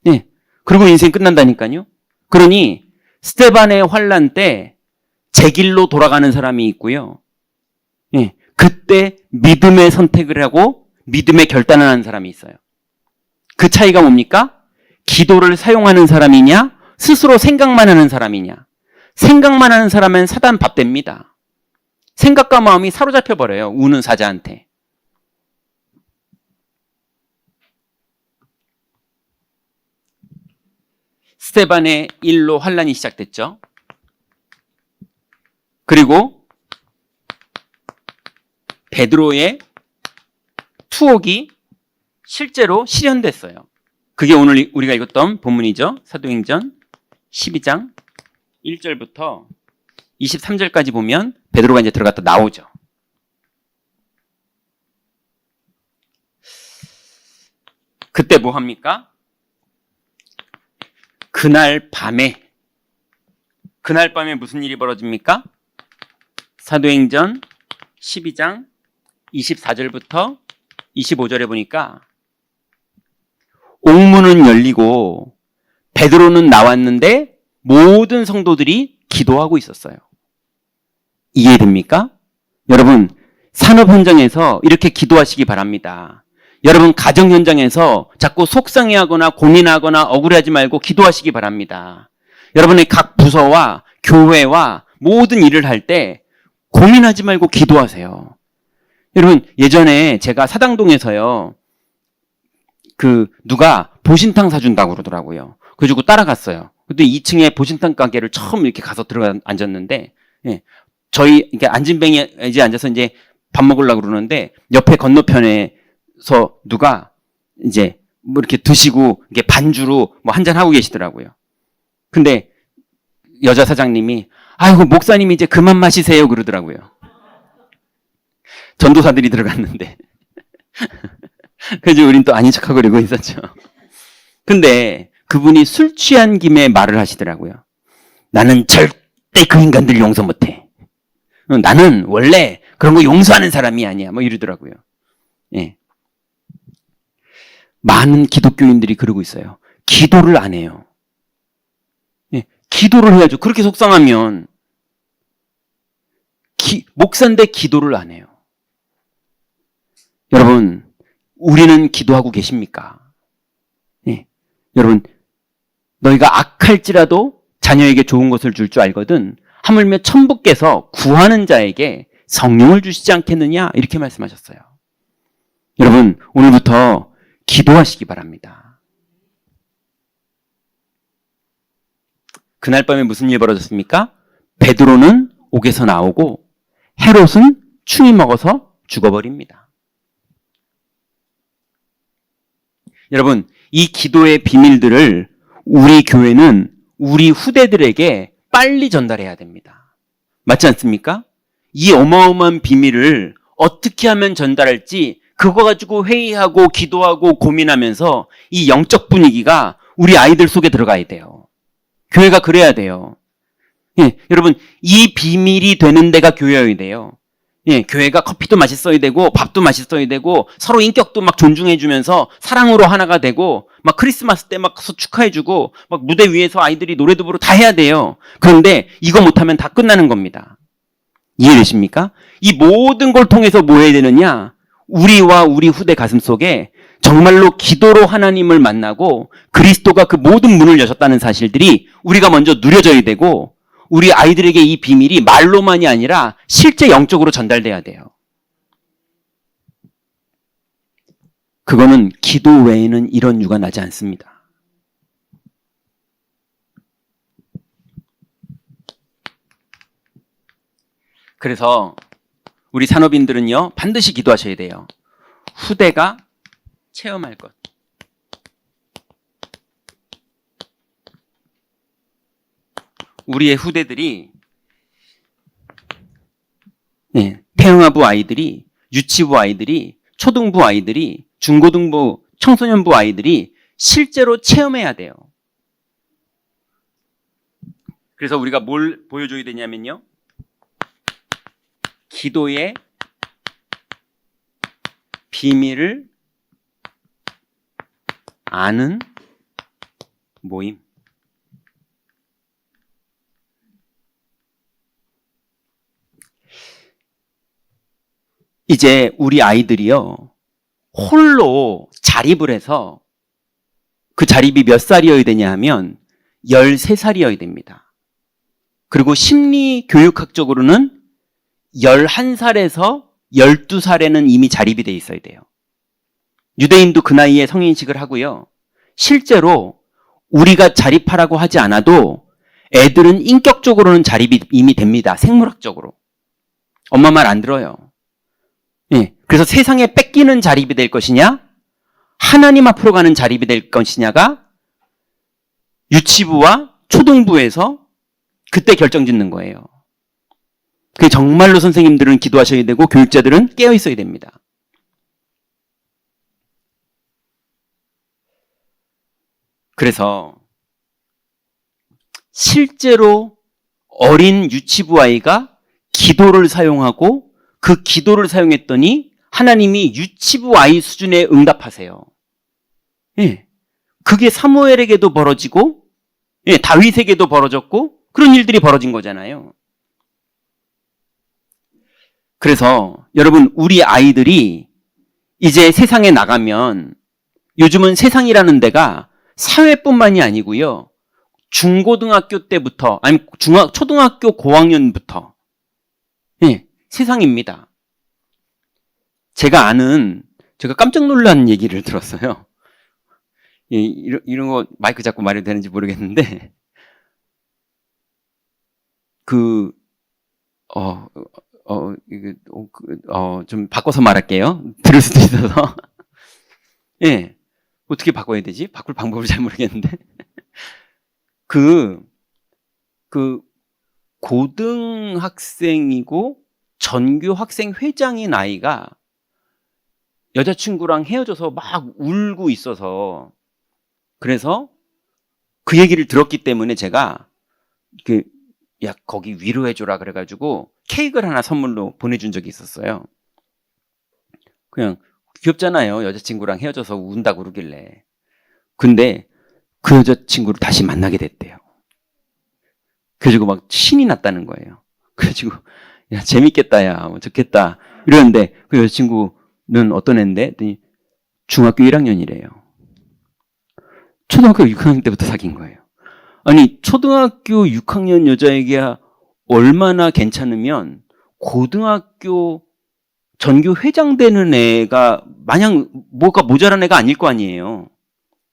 네. 그리고 인생 끝난다니까요. 그러니 스데반의 환란 때 제 길로 돌아가는 사람이 있고요. 네. 그때 믿음의 선택을 하고 믿음의 결단을 하는 사람이 있어요. 그 차이가 뭡니까? 기도를 사용하는 사람이냐? 스스로 생각만 하는 사람이냐? 생각만 하는 사람은 사단 밥 됩니다. 생각과 마음이 사로잡혀 버려요. 우는 사자한테. 스데반의 일로 환란이 시작됐죠. 그리고 베드로의 투옥이 실제로 실현됐어요. 그게 오늘 우리가 읽었던 본문이죠. 사도행전 12장 1절부터 23절까지 보면 베드로가 이제 들어갔다 나오죠. 그때 뭐 합니까? 그날 밤에 무슨 일이 벌어집니까? 사도행전 12장 24절부터 25절에 보니까 옥문은 열리고 베드로는 나왔는데 모든 성도들이 기도하고 있었어요. 이해됩니까? 여러분, 산업 현장에서 이렇게 기도하시기 바랍니다. 여러분 가정 현장에서 자꾸 속상해하거나 고민하거나 억울하지 말고 기도하시기 바랍니다. 여러분의 각 부서와 교회와 모든 일을 할 때 고민하지 말고 기도하세요. 여러분 예전에 제가 사당동에서요 누가 보신탕 사준다고 그러더라고요. 그래가지고 따라갔어요. 근데 2층에 보신탕 가게를 처음 이렇게 가서 들어가 앉았는데, 예, 저희 이렇게 앉은뱅이에 이제 앉아서 이제 밥 먹으려고 그러는데 옆에 건너편에서 누가 이제 뭐 이렇게 드시고 이게 반주로 뭐 한잔 하고 계시더라고요. 근데 여자 사장님이 아이고 목사님 이제 그만 마시세요 그러더라고요. 전도사들이 들어갔는데. 그래서 우린 또 아닌 척하고 그러고 있었죠. 근데 그분이 술 취한 김에 말을 하시더라고요. 나는 절대 그 인간들 용서 못해. 나는 원래 그런 거 용서하는 사람이 아니야. 뭐 이러더라고요. 예. 많은 기독교인들이 그러고 있어요. 기도를 안 해요. 예. 기도를 해야죠. 그렇게 속상하면 목사인데 기도를 안 해요. 여러분 우리는 기도하고 계십니까? 예. 여러분 너희가 악할지라도 자녀에게 좋은 것을 줄 줄 알거든 하물며 천부께서 구하는 자에게 성령을 주시지 않겠느냐 이렇게 말씀하셨어요. 여러분 오늘부터 기도하시기 바랍니다. 그날 밤에 무슨 일 벌어졌습니까? 베드로는 옥에서 나오고 헤롯은 충이 먹어서 죽어버립니다. 여러분 이 기도의 비밀들을 우리 교회는 우리 후대들에게 빨리 전달해야 됩니다. 맞지 않습니까? 이 어마어마한 비밀을 어떻게 하면 전달할지 그거 가지고 회의하고 기도하고 고민하면서 이 영적 분위기가 우리 아이들 속에 들어가야 돼요. 교회가 그래야 돼요. 예, 여러분 이 비밀이 되는 데가 교회여야 돼요. 예, 교회가 커피도 맛있어야 되고 밥도 맛있어야 되고 서로 인격도 막 존중해주면서 사랑으로 하나가 되고 막 크리스마스 때 막 축하해주고 막 무대 위에서 아이들이 노래도 부르고 다 해야 돼요. 그런데 이거 못하면 다 끝나는 겁니다. 이해되십니까? 이 모든 걸 통해서 뭐 해야 되느냐? 우리와 우리 후대 가슴속에 정말로 기도로 하나님을 만나고 그리스도가 그 모든 문을 여셨다는 사실들이 우리가 먼저 누려져야 되고 우리 아이들에게 이 비밀이 말로만이 아니라 실제 영적으로 전달돼야 돼요. 그거는 기도 외에는 이런 유가 나지 않습니다. 그래서 우리 산업인들은요 반드시 기도하셔야 돼요. 후대가 체험할 것. 우리의 후대들이 태영아부 아이들이, 유치부 아이들이, 초등부 아이들이, 중고등부, 청소년부 아이들이 실제로 체험해야 돼요. 그래서 우리가 뭘 보여줘야 되냐면요. 기도의 비밀을 아는 모임. 이제 우리 아이들이요, 홀로 자립을 해서 그 자립이 몇 살이어야 되냐 하면 13살이어야 됩니다. 그리고 심리교육학적으로는 11살에서 12살에는 이미 자립이 돼 있어야 돼요. 유대인도 그 나이에 성인식을 하고요. 실제로 우리가 자립하라고 하지 않아도 애들은 인격적으로는 자립이 이미 됩니다. 생물학적으로. 엄마 말 안 들어요. 예. 그래서 세상에 뺏기는 자립이 될 것이냐, 하나님 앞으로 가는 자립이 될 것이냐가 유치부와 초등부에서 그때 결정짓는 거예요. 그게 정말로 선생님들은 기도하셔야 되고 교육자들은 깨어 있어야 됩니다. 그래서 실제로 어린 유치부 아이가 기도를 사용하고 그 기도를 사용했더니 하나님이 유치부 아이 수준에 응답하세요. 예. 그게 사무엘에게도 벌어지고, 예, 다윗에게도 벌어졌고, 그런 일들이 벌어진 거잖아요. 그래서 여러분, 우리 아이들이 이제 세상에 나가면 요즘은 세상이라는 데가 사회뿐만이 아니고요. 중고등학교 때부터, 아니 초등학교 고학년부터 세상입니다. 제가 깜짝 놀란 얘기를 들었어요. 이런 거 마이크 잡고 말해도 되는지 모르겠는데, 좀 바꿔서 말할게요. 들을 수도 있어서. 예. 어떻게 바꿔야 되지? 바꿀 방법을 잘 모르겠는데. 고등학생이고 전교 학생 회장인 아이가 여자친구랑 헤어져서 막 울고 있어서, 그래서 그 얘기를 들었기 때문에 제가 야, 거기 위로해줘라 그래가지고 케이크를 하나 선물로 보내준 적이 있었어요. 그냥 귀엽잖아요. 여자친구랑 헤어져서 운다고 그러길래. 근데 그 여자친구를 다시 만나게 됐대요. 그래가지고 막 신이 났다는 거예요. 그래가지고 야, 재밌겠다, 야, 좋겠다 이러는데, 그 여자친구는 어떤 애인데? 했더니 중학교 1학년이래요. 초등학교 6학년 때부터 사귄 거예요. 아니, 초등학교 6학년 여자에게 얼마나 괜찮으면 고등학교 전교 회장 되는 애가 마냥 뭐가 모자란 애가 아닐 거 아니에요.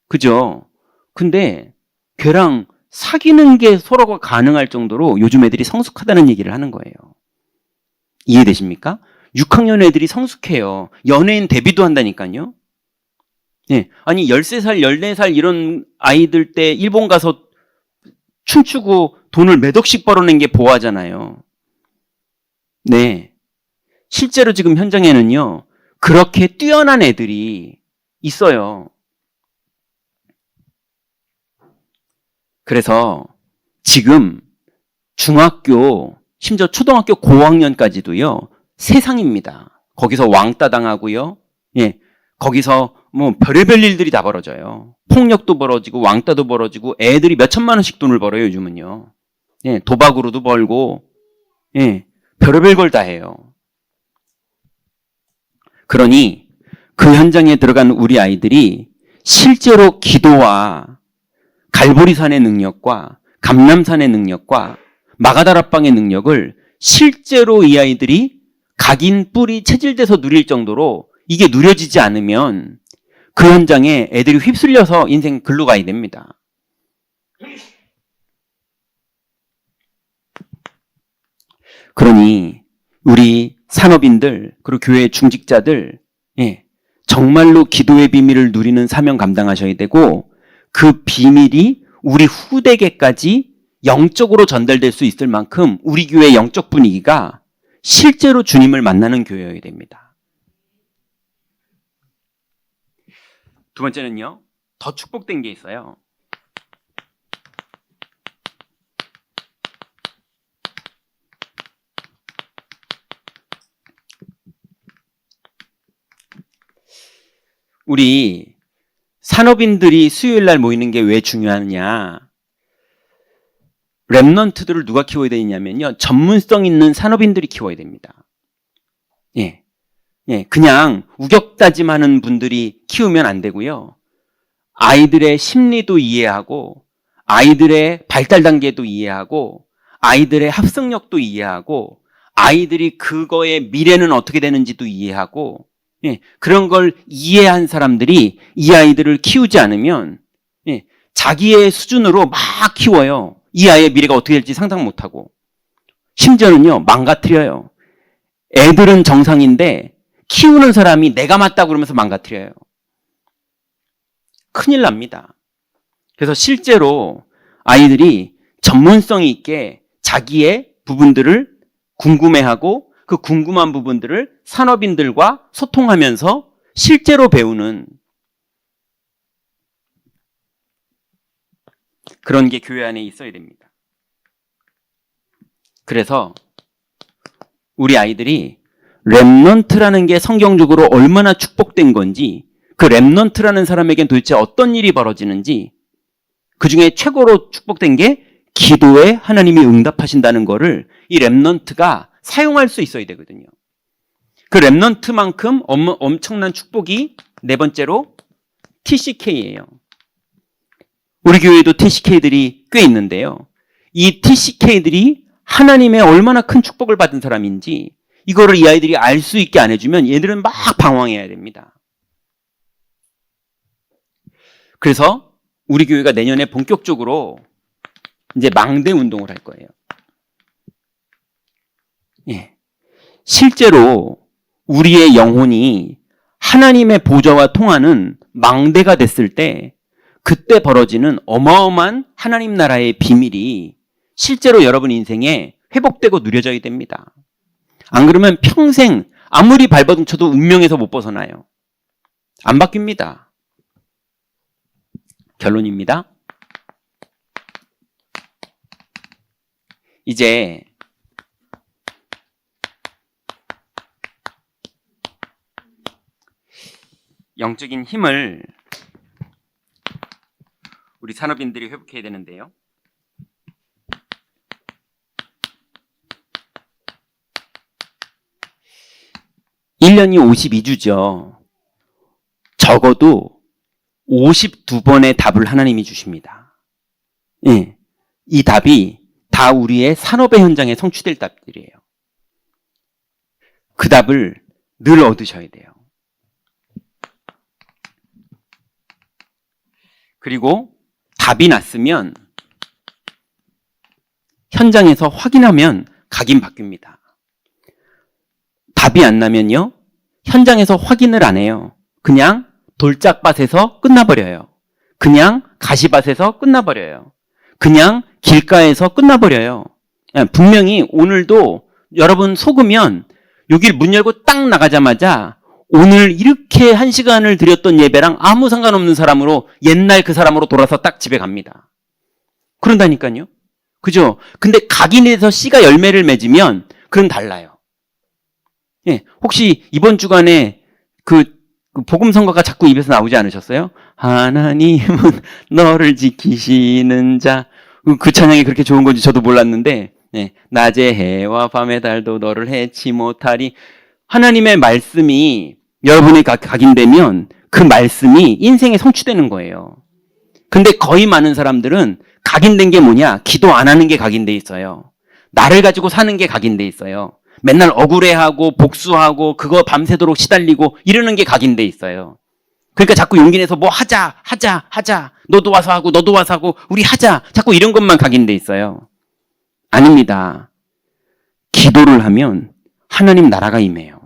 그죠? 근데 걔랑 사귀는 게 서로가 가능할 정도로 요즘 애들이 성숙하다는 얘기를 하는 거예요. 이해되십니까? 6학년 애들이 성숙해요. 연예인 데뷔도 한다니까요. 예. 아니, 13살, 14살 이런 아이들 때 일본 가서 춤추고 돈을 몇 억씩 벌어낸 게 보아잖아요. 네. 실제로 지금 현장에는요, 그렇게 뛰어난 애들이 있어요. 그래서 지금 중학교, 심지어 초등학교 고학년까지도요, 세상입니다. 거기서 왕따 당하고요. 예. 거기서 뭐 별의별 일들이 다 벌어져요. 폭력도 벌어지고 왕따도 벌어지고 애들이 몇 천만 원씩 돈을 벌어요, 요즘은요. 예, 도박으로도 벌고, 예, 별의별 걸 다 해요. 그러니 그 현장에 들어간 우리 아이들이 실제로 기도와 갈보리산의 능력과 감람산의 능력과 마가다락방의 능력을 실제로 이 아이들이 각인 뿔이 체질돼서 누릴 정도로 이게 누려지지 않으면 그 현장에 애들이 휩쓸려서 인생 글로 가야 됩니다. 그러니 우리 산업인들 그리고 교회 중직자들, 정말로 기도의 비밀을 누리는 사명 감당하셔야 되고, 그 비밀이 우리 후대계까지 영적으로 전달될 수 있을 만큼 우리 교회의 영적 분위기가 실제로 주님을 만나는 교회여야 됩니다. 두 번째는요, 더 축복된 게 있어요. 우리 산업인들이 수요일 날 모이는 게 왜 중요하냐? 랩넌트들을 누가 키워야 되냐면요, 전문성 있는 산업인들이 키워야 됩니다. 그냥 우격다짐하는 분들이 키우면 안 되고요. 아이들의 심리도 이해하고, 아이들의 발달 단계도 이해하고, 아이들의 합성력도 이해하고, 아이들이 그거의 미래는 어떻게 되는지도 이해하고, 그런 걸 이해한 사람들이 이 아이들을 키우지 않으면 자기의 수준으로 막 키워요. 이 아이의 미래가 어떻게 될지 상상 못하고, 심지어는요, 망가뜨려요. 애들은 정상인데 키우는 사람이 내가 맞다고 그러면서 망가뜨려요. 큰일 납니다. 그래서 실제로 아이들이 전문성이 있게 자기의 부분들을 궁금해하고, 그 궁금한 부분들을 산업인들과 소통하면서 실제로 배우는 그런 게 교회 안에 있어야 됩니다. 그래서 우리 아이들이 렘넌트라는 게 성경적으로 얼마나 축복된 건지, 그 렘넌트라는 사람에겐 도대체 어떤 일이 벌어지는지, 그 중에 최고로 축복된 게 기도에 하나님이 응답하신다는 거를 이 렘넌트가 사용할 수 있어야 되거든요. 그 렘넌트만큼 엄청난 축복이 네 번째로 TCK예요. 우리 교회에도 TCK들이 꽤 있는데요. 이 TCK들이 하나님의 얼마나 큰 축복을 받은 사람인지 이거를 이 아이들이 알 수 있게 안 해주면 얘들은 막 방황해야 됩니다. 그래서 우리 교회가 내년에 본격적으로 이제 망대 운동을 할 거예요. 예. 실제로 우리의 영혼이 하나님의 보좌와 통하는 망대가 됐을 때 그때 벌어지는 어마어마한 하나님 나라의 비밀이 실제로 여러분 인생에 회복되고 누려져야 됩니다. 안 그러면 평생 아무리 발버둥 쳐도 운명에서 못 벗어나요. 안 바뀝니다. 결론입니다. 이제 영적인 힘을 우리 산업인들이 회복해야 되는데요. (1년이) 52주죠. 적어도 52번의 답을 하나님이 주십니다. 예, 이 답이 다 우리의 산업의 현장에 성취될 답들이에요. 그 답을 늘 얻으셔야 돼요. 그리고 답이 났으면 현장에서 확인하면 각인 바뀝니다. 답이 안 나면요, 현장에서 확인을 안 해요. 그냥 돌짝밭에서 끝나버려요. 그냥 가시밭에서 끝나버려요. 그냥 길가에서 끝나버려요. 분명히 오늘도 여러분 속으면 여길 문 열고 딱 나가자마자 오늘 이렇게 1시간을 드렸던 예배랑 아무 상관없는 사람으로 옛날 그 사람으로 돌아서 딱 집에 갑니다. 그런다니까요. 그죠? 근데 각인에서 씨가 열매를 맺으면 그건 달라요. 예, 혹시 이번 주간에 그 복음 선거가 자꾸 입에서 나오지 않으셨어요? 하나님은 너를 지키시는 자. 그 찬양이 그렇게 좋은 건지 저도 몰랐는데, 예, 낮의 해와 밤의 달도 너를 해치 못하리. 하나님의 말씀이 여러분의 각인되면 그 말씀이 인생에 성취되는 거예요. 근데 거의 많은 사람들은 각인된 게 뭐냐? 기도 안 하는 게 각인돼 있어요. 나를 가지고 사는 게 각인돼 있어요. 맨날 억울해하고 복수하고 그거 밤새도록 시달리고 이러는 게 각인돼 있어요. 그러니까 자꾸 용기 내서 뭐 하자. 너도 와서 하고 우리 하자. 자꾸 이런 것만 각인돼 있어요. 아닙니다. 기도를 하면 하나님 나라가 임해요.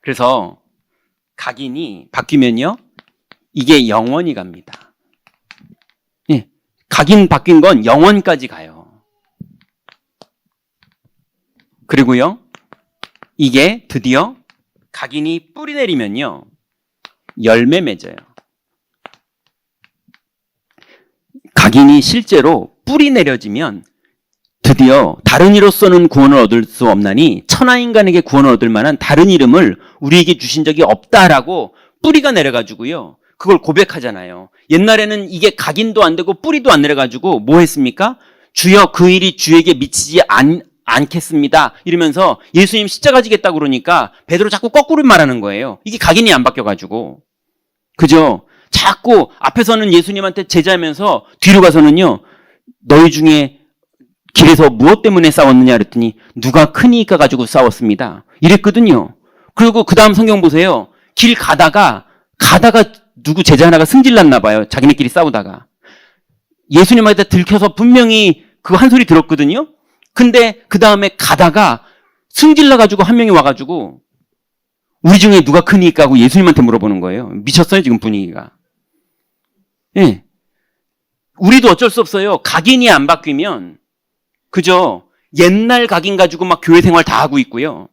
그래서 각인이 바뀌면요, 이게 영원히 갑니다. 예, 각인 바뀐 건 영원까지 가요. 그리고요, 이게 드디어 각인이 뿌리 내리면요, 열매 맺어요. 각인이 실제로 뿌리 내려지면 드디어 다른 이로서는 구원을 얻을 수 없나니 천하인간에게 구원을 얻을 만한 다른 이름을 우리에게 주신 적이 없다라고 뿌리가 내려가지고요, 그걸 고백하잖아요. 옛날에는 이게 각인도 안 되고 뿌리도 안 내려가지고 뭐 했습니까? 주여 그 일이 주에게 미치지 않겠습니다 이러면서 예수님 십자가 지겠다고 그러니까 베드로 자꾸 거꾸로 말하는 거예요. 이게 각인이 안 바뀌어가지고. 그죠? 자꾸 앞에서는 예수님한테 제자하면서 뒤로 가서는요, 너희 중에 길에서 무엇 때문에 싸웠느냐 그랬더니 누가 크니까 가지고 싸웠습니다 이랬거든요. 그리고 그 다음 성경 보세요. 길 가다가 누구 제자 하나가 승질났나 봐요. 자기네끼리 싸우다가 예수님한테 들켜서 분명히 그 한 소리 들었거든요. 근데 그 다음에 가다가 승질나가지고 한 명이 와가지고 우리 중에 누가 크니까 하고 예수님한테 물어보는 거예요. 미쳤어요 지금 분위기가. 예, 우리도 어쩔 수 없어요. 각인이 안 바뀌면, 그죠? 옛날 각인 가지고 막 교회 생활 다 하고 있고요.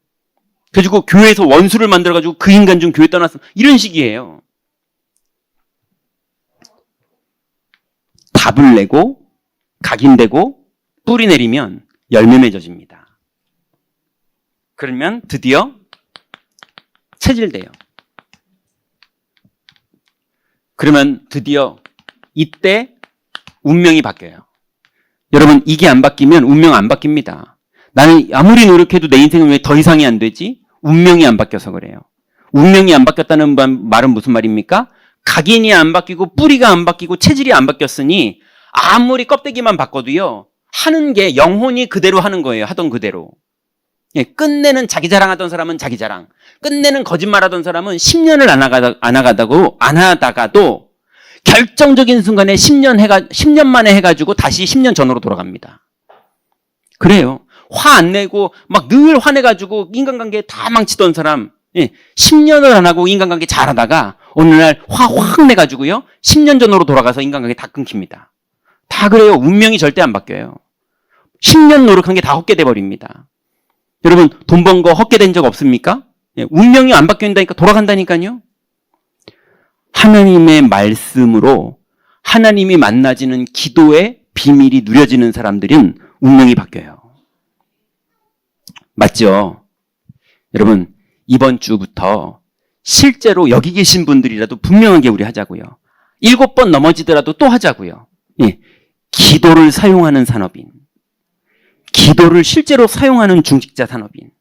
그래가지고 교회에서 원수를 만들어가지고 그 인간 좀 교회 떠났어. 이런 식이에요. 답을 내고 각인되고 뿌리 내리면 열매 맺어집니다. 그러면 드디어 체질돼요. 그러면 드디어 이때 운명이 바뀌어요. 여러분, 이게 안 바뀌면 운명 안 바뀝니다. 나는 아무리 노력해도 내 인생은 왜 더 이상이 안 되지? 운명이 안 바뀌어서 그래요. 운명이 안 바뀌었다는 말은 무슨 말입니까? 각인이 안 바뀌고 뿌리가 안 바뀌고 체질이 안 바뀌었으니 아무리 껍데기만 바꿔도요. 하는 게 영혼이 그대로 하는 거예요. 하던 그대로. 예, 끝내는 자기 자랑하던 사람은 자기 자랑. 끝내는 거짓말하던 사람은 10년을 안 하다가도 결정적인 순간에 10년 만에 해가지고 다시 10년 전으로 돌아갑니다. 그래요. 화 안 내고 막 늘 화내가지고 인간관계 다 망치던 사람, 10년을 안 하고 인간관계 잘하다가 어느 날 화 확 내가지고요. 10년 전으로 돌아가서 인간관계 다 끊깁니다. 다 그래요. 운명이 절대 안 바뀌어요. 10년 노력한 게 다 헛게 돼버립니다. 여러분, 돈 번 거 헛게 된 적 없습니까? 운명이 안 바뀐다니까 돌아간다니까요. 하나님의 말씀으로 하나님이 만나지는 기도의 비밀이 누려지는 사람들은 운명이 바뀌어요. 맞죠? 여러분, 이번 주부터 실제로 여기 계신 분들이라도 분명하게 우리 하자고요. 7번 넘어지더라도 또 하자고요. 기도를 사용하는 산업인. 기도를 실제로 사용하는 중직자 산업인.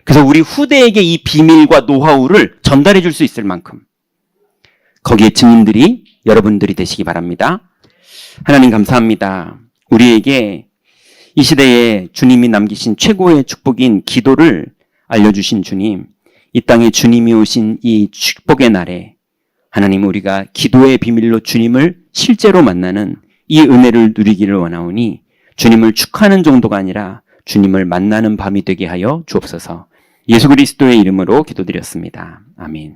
그래서 우리 후대에게 이 비밀과 노하우를 전달해 줄 수 있을 만큼 거기에 증인들이 여러분들이 되시기 바랍니다. 하나님 감사합니다. 우리에게 이 시대에 주님이 남기신 최고의 축복인 기도를 알려주신 주님, 이 땅에 주님이 오신 이 축복의 날에 하나님 우리가 기도의 비밀로 주님을 실제로 만나는 이 은혜를 누리기를 원하오니 주님을 축하하는 정도가 아니라 주님을 만나는 밤이 되게 하여 주옵소서. 예수 그리스도의 이름으로 기도드렸습니다. 아멘.